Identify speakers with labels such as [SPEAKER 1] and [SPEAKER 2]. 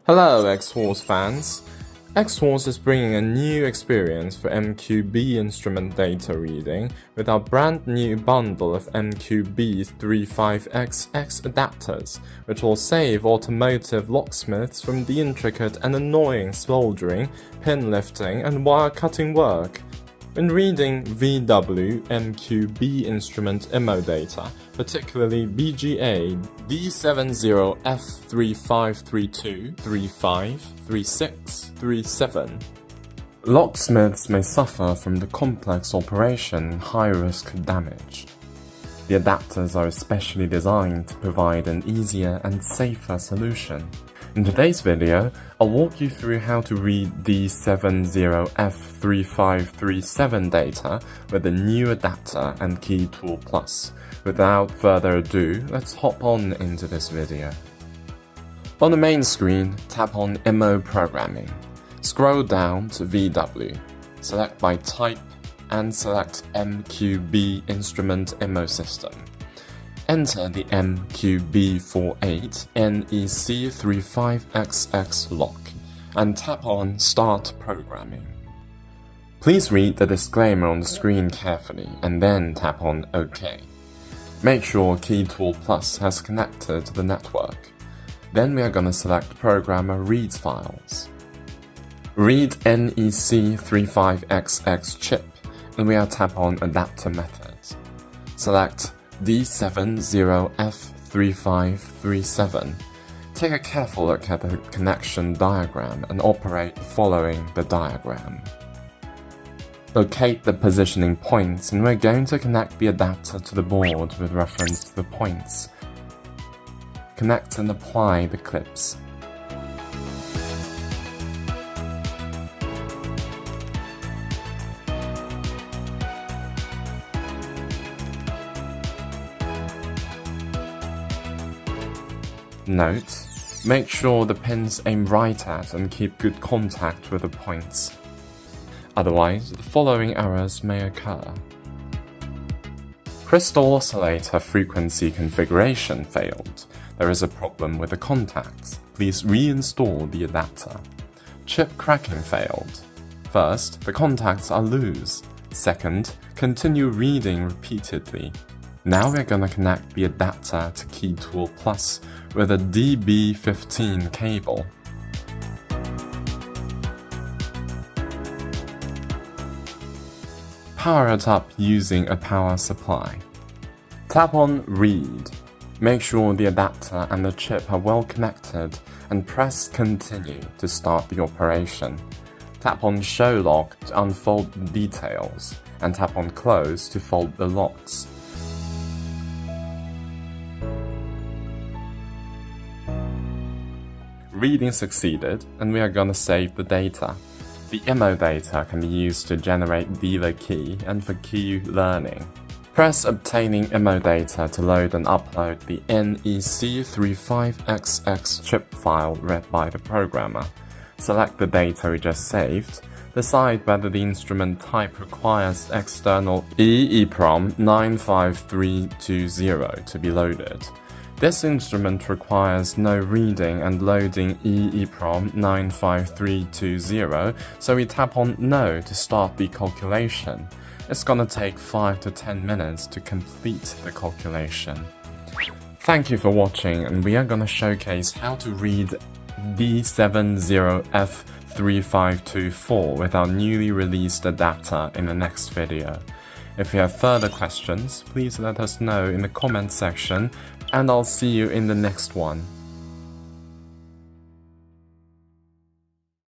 [SPEAKER 1] Hello Xhorse fans! Xhorse is bringing a new experience for MQB instrument data reading with our brand new bundle of MQB48XX adapters, which will save automotive locksmiths from the intricate and annoying soldering, pin lifting and wire cutting work. When reading VW MQB instrument IMO data, particularly BGA D70F3537, 37, locksmiths may suffer from the complex operation and high-risk damage. The adapters are especially designed to provide an easier and safer solution. In today's video, I'll walk you through how to read D70F3537 data with the new adapter and Key Tool Plus. Without further ado, let's hop on into this video. On the main screen, tap on IMO Programming. Scroll down to VW, select by type and select MQB Instrument IMO System. Enter the MQB48 NEC35XX lock and tap on Start Programming. Please read the disclaimer on the screen carefully and then tap on OK. Make sure Key Tool Plus has connected to the network. Then we are going to select Programmer Reads Files. Read NEC35XX chip and we are tap on Adapter Methods. Select D70F3537. Take a careful look at the connection diagram and operate following the diagram. Locate the positioning points and we're going to connect the adapter to the board with reference to the points. Connect and apply the clips. Note: make sure the pins aim right at and keep good contact with the points. Otherwise, the following errors may occur. Crystal oscillator frequency configuration failed. There is a problem with the contacts. Please reinstall the adapter. Chip cracking failed. First, the contacts are loose. Second, continue reading repeatedly. Now we're gonna connect the adapter to Key Tool Plus with a DB15 cable. Power it up using a power supply. Tap on Read. Make sure the adapter and the chip are well connected and press Continue to start the operation. Tap on Show Lock to unfold the details and tap on Close to fold the locks. Reading succeeded and we are gonna save the data. The IMO data can be used to generate dealer key and for key learning. Press Obtaining IMO data to load and upload the NEC35XX chip file read by the programmer. Select the data we just saved. Decide whether the instrument type requires external EEPROM 95320 to be loaded. This instrument requires no reading and loading EEPROM 95320, so we tap on No to start the calculation. It's gonna take 5 to 10 minutes to complete the calculation. Thank you for watching, and we are gonna showcase how to read D70F3524 with our newly released adapter in the next video. If you have further questions, please let us know in the comment section, and I'll see you in the next one.